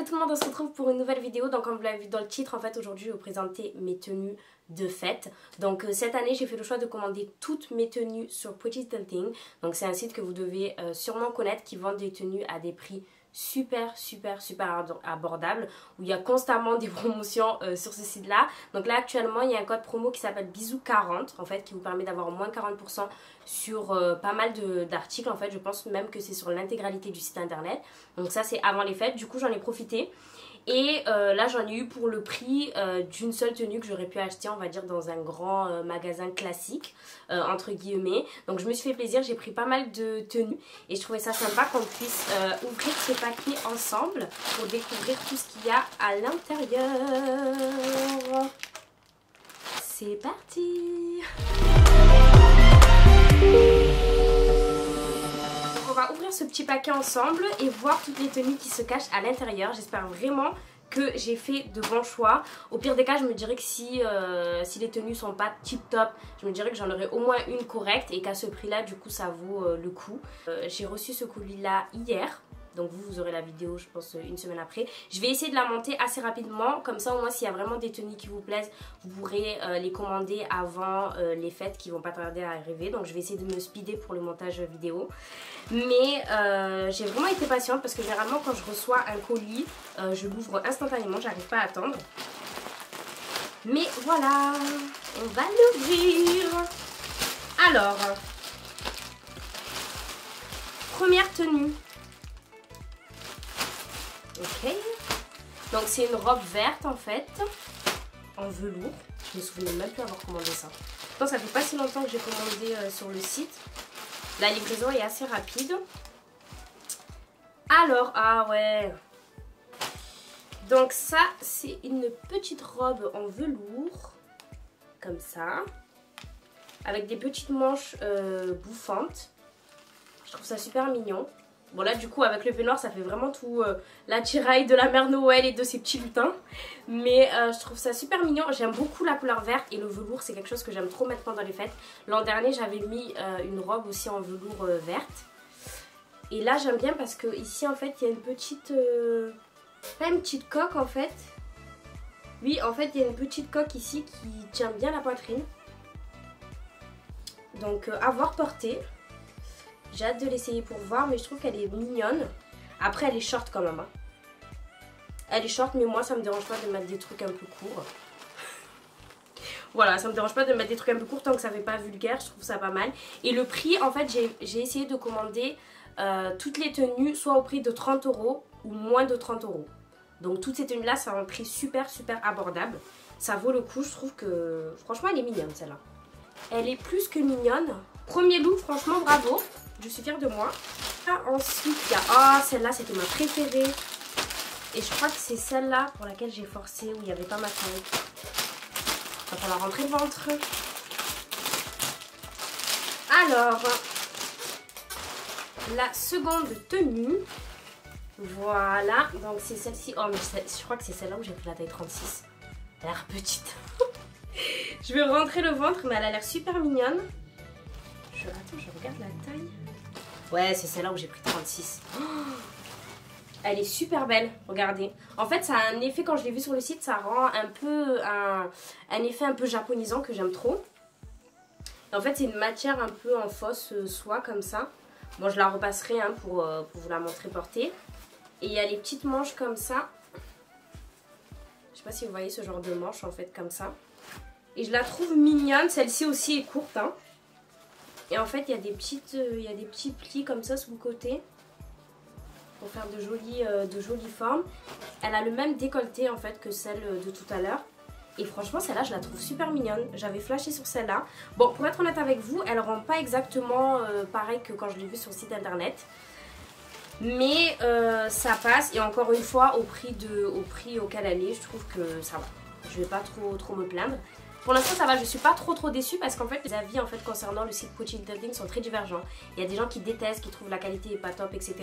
Salut tout le monde, on se retrouve pour une nouvelle vidéo. Donc comme vous l'avez vu dans le titre, en fait aujourd'hui je vais vous présenter mes tenues de fête. Donc cette année j'ai fait le choix de commander toutes mes tenues sur Pretty Little. Donc c'est un site que vous devez sûrement connaître, qui vend des tenues à des prix super abordable, où il y a constamment des promotions sur ce site là. Donc là actuellement il y a un code promo qui s'appelle bisous40 en fait, qui vous permet d'avoir moins 40% sur pas mal d'articles. En fait je pense même que c'est sur l'intégralité du site internet. Donc ça c'est avant les fêtes, du coup j'en ai profité. Et là j'en ai eu pour le prix d'une seule tenue que j'aurais pu acheter, on va dire, dans un grand magasin classique, entre guillemets. Donc je me suis fait plaisir, j'ai pris pas mal de tenues et je trouvais ça sympa qu'on puisse ouvrir ce paquet ensemble pour découvrir tout ce qu'il y a à l'intérieur. C'est parti! On va ouvrir ce petit paquet ensemble et voir toutes les tenues qui se cachent à l'intérieur. J'espère vraiment que j'ai fait de bons choix. Au pire des cas, je me dirais que si les tenues sont pas tip top, je me dirais que j'en aurais au moins une correcte et qu'à ce prix là, du coup, ça vaut le coup. J'ai reçu ce colis là hier. Donc vous aurez la vidéo je pense une semaine après. Je vais essayer de la monter assez rapidement. Comme ça au moins s'il y a vraiment des tenues qui vous plaisent, vous pourrez les commander avant les fêtes qui vont pas tarder à arriver. Donc je vais essayer de me speeder pour le montage vidéo. Mais j'ai vraiment été patiente parce que généralement quand je reçois un colis, je l'ouvre instantanément, j'arrive pas à attendre. Mais voilà, on va l'ouvrir. Alors, première tenue. Ok, donc c'est une robe verte en fait, en velours. Je me souviens même plus avoir commandé ça. Je pense que ça fait pas si longtemps que j'ai commandé sur le site. La livraison est assez rapide. Alors, ah ouais. Donc ça, c'est une petite robe en velours, comme ça, avec des petites manches bouffantes. Je trouve ça super mignon. Bon là du coup avec le peignoir ça fait vraiment tout l'attirail de la mère Noël et de ses petits lutins. Mais je trouve ça super mignon. J'aime beaucoup la couleur verte et le velours, c'est quelque chose que j'aime trop mettre pendant les fêtes. L'an dernier j'avais mis une robe aussi en velours verte. Et là j'aime bien parce que ici en fait il y a une petite... pas une petite coque en fait. Oui en fait il y a une petite coque ici qui tient bien la poitrine. Donc à voir porter. J'ai hâte de l'essayer pour voir, mais je trouve qu'elle est mignonne. Après, elle est short quand même. Hein. Elle est short, mais moi, ça me dérange pas de mettre des trucs un peu courts. Voilà, ça me dérange pas de mettre des trucs un peu courts tant que ça fait pas vulgaire. Je trouve ça pas mal. Et le prix, en fait, j'ai essayé de commander toutes les tenues, soit au prix de 30 € ou moins de 30 €. Donc, toutes ces tenues-là, c'est un prix super abordable. Ça vaut le coup, je trouve que... Franchement, elle est mignonne, celle-là. Elle est plus que mignonne. Premier look, franchement, bravo. Je suis fière de moi. Ah, ensuite, il y a... Oh, celle-là, c'était ma préférée. Et je crois que c'est celle-là pour laquelle j'ai forcé, où il n'y avait pas ma taille. Il va falloir rentrer le ventre. Alors, la seconde tenue. Voilà. Donc, c'est celle-ci. Oh, mais je crois que c'est celle-là où j'ai pris la taille 36. Elle a l'air petite. Je vais rentrer le ventre, mais elle a l'air super mignonne. Attends, je regarde la taille. Ouais, c'est celle-là où j'ai pris 36. Oh, elle est super belle, regardez. En fait, ça a un effet, quand je l'ai vu sur le site, ça rend un peu un effet un peu japonisant que j'aime trop. Et en fait, c'est une matière un peu en fausse soie, comme ça. Bon, je la repasserai hein, pour vous la montrer portée. Et il y a les petites manches comme ça. Je sais pas si vous voyez ce genre de manches, en fait, comme ça. Et je la trouve mignonne. Celle-ci aussi est courte, hein. Et en fait, il y a des petits plis comme ça sous le côté pour faire de jolies formes. Elle a le même décolleté en fait que celle de tout à l'heure. Et franchement, celle-là, je la trouve super mignonne. J'avais flashé sur celle-là. Bon, pour être honnête avec vous, elle rend pas exactement pareil que quand je l'ai vue sur le site internet. Mais ça passe. Et encore une fois, au prix auquel elle est, je trouve que ça va. Je vais pas trop me plaindre. Pour l'instant ça va, je suis pas trop déçue parce qu'en fait les avis en fait concernant le site Pretty Little sont très divergents. Il y a des gens qui détestent, qui trouvent la qualité est pas top, etc.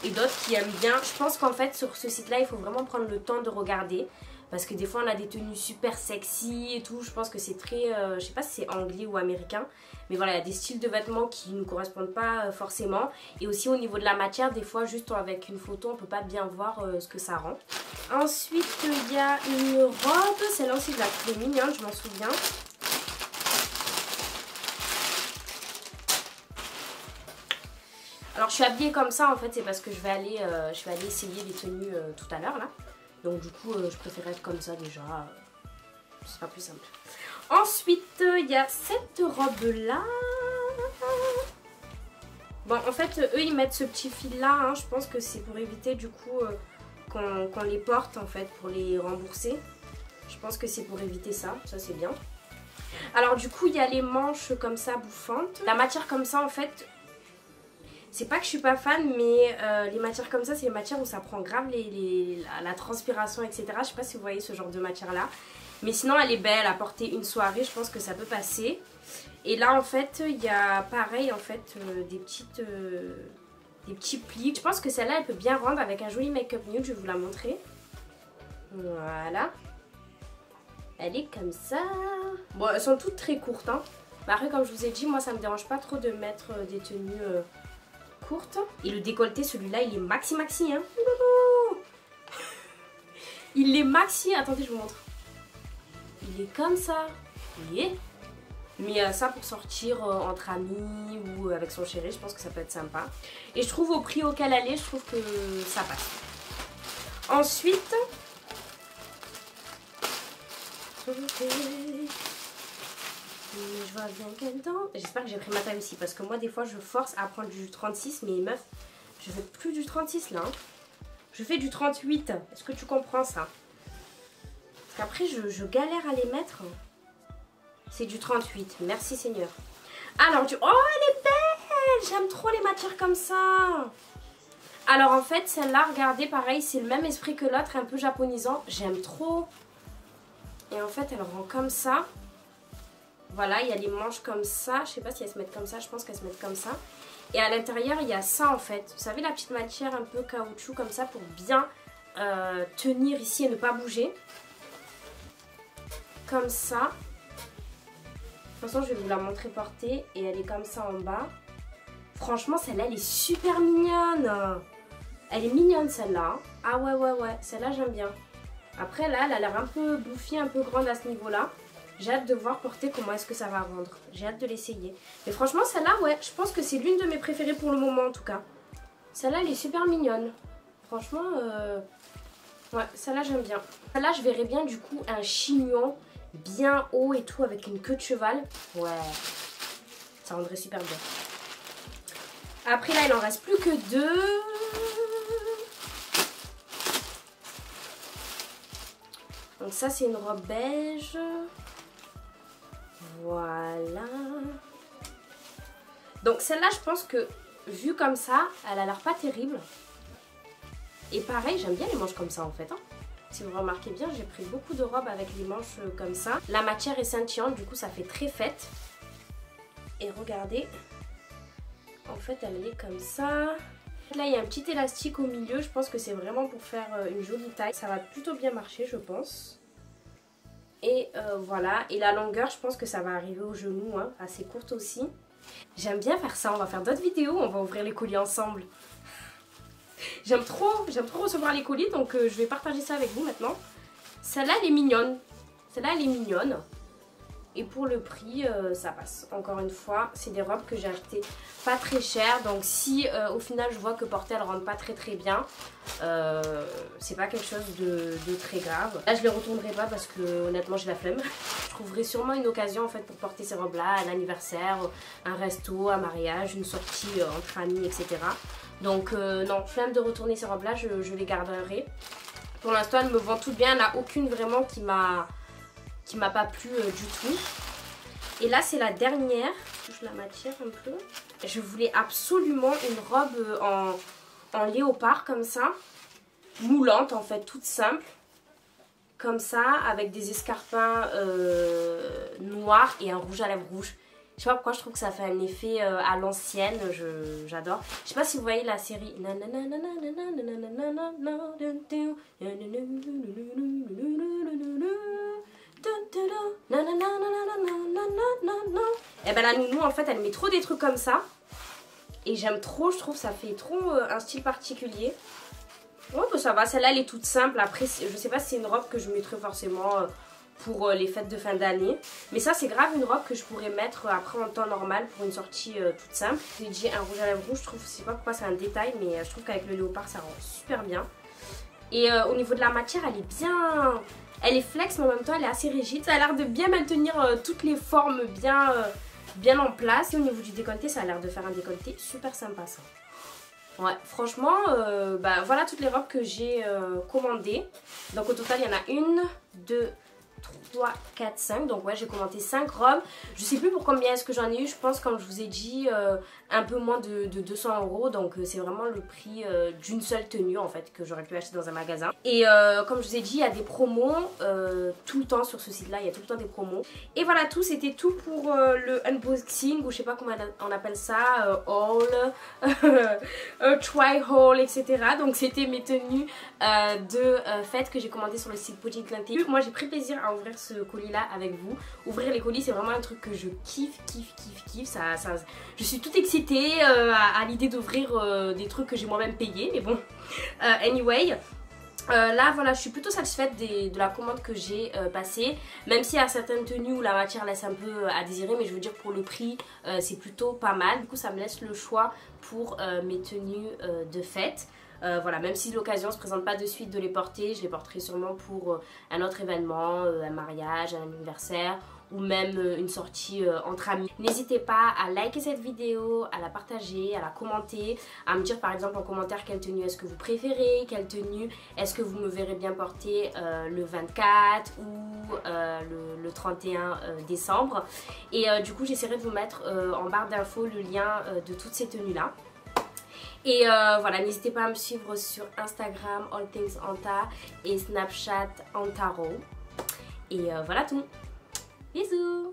Et d'autres qui aiment bien. Je pense qu'en fait sur ce site là il faut vraiment prendre le temps de regarder. Parce que des fois on a des tenues super sexy et tout. Je pense que c'est très, je sais pas si c'est anglais ou américain. Mais voilà, il y a des styles de vêtements qui ne correspondent pas forcément. Et aussi au niveau de la matière, des fois juste avec une photo on peut pas bien voir ce que ça rend. Ensuite il y a une robe. Celle-là aussi je la trouve mignonne, je m'en souviens. Alors je suis habillée comme ça en fait, c'est parce que je vais aller essayer les tenues tout à l'heure là. Donc du coup je préfère être comme ça déjà, ce sera plus simple. Ensuite il y a cette robe là. Bon en fait eux ils mettent ce petit fil là, hein. Je pense que c'est pour éviter du coup qu'on les porte en fait, pour les rembourser. Je pense que c'est pour éviter ça, ça c'est bien. Alors du coup il y a les manches comme ça bouffantes. La matière comme ça en fait, c'est pas que je suis pas fan, mais les matières comme ça, c'est les matières où ça prend grave la transpiration, etc. Je sais pas si vous voyez ce genre de matière là. Mais sinon, elle est belle à porter une soirée, je pense que ça peut passer. Et là, en fait, il y a pareil, en fait, des petits plis. Je pense que celle-là, elle peut bien rendre avec un joli make-up nude, je vais vous la montrer. Voilà. Elle est comme ça. Bon, elles sont toutes très courtes, hein. Mais après, comme je vous ai dit, moi, ça me dérange pas trop de mettre des tenues... courte. Et le décolleté, celui-là, il est maxi hein. Il est maxi, attendez je vous montre. Il est comme ça. Mais ça pour sortir entre amis ou avec son chéri, je pense que ça peut être sympa. Et je trouve au prix auquel elle est, je trouve que ça passe. Ensuite je vois bien quel temps. J'espère que j'ai pris ma taille aussi, parce que moi des fois je force à prendre du 36, mais meuf, je fais plus du 36 là, hein. Je fais du 38. Est-ce que tu comprends ça? Parce qu'après je galère à les mettre. C'est du 38, merci Seigneur. Alors oh elle est belle. J'aime trop les matières comme ça. Alors en fait celle-là, regardez, pareil, c'est le même esprit que l'autre, un peu japonisant. J'aime trop. Et en fait elle rend comme ça. Voilà, il y a les manches comme ça. Je sais pas si elles se mettent comme ça, je pense qu'elles se mettent comme ça. Et à l'intérieur, il y a ça en fait. Vous savez, la petite matière un peu caoutchouc comme ça pour bien tenir ici et ne pas bouger. Comme ça. De toute façon, je vais vous la montrer portée. Et elle est comme ça en bas. Franchement, celle-là, elle est super mignonne. Elle est mignonne celle-là. Ah ouais. Celle-là, j'aime bien. Après, là, elle a l'air un peu bouffie, un peu grande à ce niveau-là. J'ai hâte de voir porter comment est-ce que ça va rendre. J'ai hâte de l'essayer. Mais franchement, celle-là, ouais, je pense que c'est l'une de mes préférées pour le moment en tout cas. Celle-là, elle est super mignonne. Franchement, ouais, celle-là, j'aime bien. Celle-là, je verrais bien du coup un chignon bien haut et tout avec une queue de cheval. Ouais, ça rendrait super bien. Après, là, il en reste plus que deux. Donc ça, c'est une robe beige. Voilà. Donc celle-là, je pense que vue comme ça, elle a l'air pas terrible. Et pareil, j'aime bien les manches comme ça en fait, hein. Si vous remarquez bien, j'ai pris beaucoup de robes avec les manches comme ça. La matière est scintillante, du coup ça fait très fête. Et regardez, en fait elle est comme ça. Là il y a un petit élastique au milieu, je pense que c'est vraiment pour faire une jolie taille. Ça va plutôt bien marcher je pense. Et voilà, et la longueur je pense que ça va arriver au genou, hein, assez courte aussi. J'aime bien faire ça, on va faire d'autres vidéos, on va ouvrir les colis ensemble. J'aime trop recevoir les colis, donc je vais partager ça avec vous maintenant. Celle-là elle est mignonne, celle-là elle est mignonne. Et pour le prix, ça passe. Encore une fois, c'est des robes que j'ai achetées pas très chères. Donc si au final je vois que porter elles rentrent pas très bien, c'est pas quelque chose de très grave. Là je les retournerai pas parce que honnêtement j'ai la flemme. Je trouverai sûrement une occasion en fait pour porter ces robes là, un anniversaire, un resto, un mariage, une sortie entre amis, etc. Donc non, flemme de retourner ces robes là, je les garderai. Pour l'instant elles me vont toutes bien, il n'y en a aucune vraiment qui m'a pas plu du tout. Et là c'est la dernière, je touche la matière un peu. Je voulais absolument une robe en léopard comme ça, moulante en fait, toute simple, comme ça, avec des escarpins noirs et un rouge à lèvres rouge. Je sais pas pourquoi, je trouve que ça fait un effet à l'ancienne, j'adore. Je sais pas si vous voyez la série. Et ben la nounou en fait elle met trop des trucs comme ça. Et j'aime trop, je trouve ça fait trop un style particulier. Ouais bah ça va, celle-là elle est toute simple. Après je sais pas si c'est une robe que je mettrai forcément pour les fêtes de fin d'année. Mais ça c'est grave une robe que je pourrais mettre après en temps normal pour une sortie toute simple. J'ai dit un rouge à lèvres rouge, je trouve, je sais pas pourquoi c'est un détail, mais je trouve qu'avec le léopard ça rend super bien. Et au niveau de la matière elle est bien... Elle est flex mais en même temps elle est assez rigide. Ça a l'air de bien maintenir toutes les formes bien en place. Et au niveau du décolleté ça a l'air de faire un décolleté super sympa ça. Ouais franchement bah, voilà toutes les robes que j'ai commandées. Donc au total il y en a 1, 2, 3, 4, 5. Donc ouais j'ai commandé 5 robes. Je sais plus pour combien est-ce que j'en ai eu. Je pense comme je vous ai dit un peu moins de 200 €. Donc c'est vraiment le prix d'une seule tenue en fait que j'aurais pu acheter dans un magasin. Et comme je vous ai dit il y a des promos tout le temps sur ce site là. Il y a tout le temps des promos. Et voilà tout, c'était tout pour le unboxing ou je sais pas comment on appelle ça, haul, try haul etc. Donc c'était mes tenues de fête que j'ai commandées sur le site Boutique Linté. Moi j'ai pris plaisir à ouvrir ce colis là avec vous. Ouvrir les colis c'est vraiment un truc que je kiffe. Je suis toute excitée à l'idée d'ouvrir des trucs que j'ai moi-même payés. Mais bon, anyway. Là voilà je suis plutôt satisfaite de la commande que j'ai passée. Même s'il y a certaines tenues où la matière laisse un peu à désirer. Mais je veux dire pour le prix c'est plutôt pas mal. Du coup ça me laisse le choix pour mes tenues de fête. Voilà, même si l'occasion se présente pas de suite de les porter, je les porterai sûrement pour un autre événement, un mariage, un anniversaire ou même une sortie entre amis. N'hésitez pas à liker cette vidéo, à la partager, à la commenter, à me dire par exemple en commentaire quelle tenue est-ce que vous préférez, quelle tenue est-ce que vous me verrez bien porter le 24 ou le 31 décembre. Et du coup j'essaierai de vous mettre en barre d'infos le lien de toutes ces tenues là. Et voilà, n'hésitez pas à me suivre sur Instagram, All Things Anta et Snapchat Antaro. Et voilà tout. Bisous.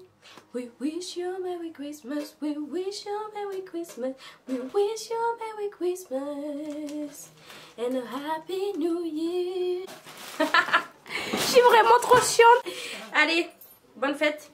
We wish you a Merry Christmas. We wish you a Merry Christmas. We wish you a Merry Christmas. And a Happy New Year. Je suis vraiment trop chiante. Allez, bonne fête.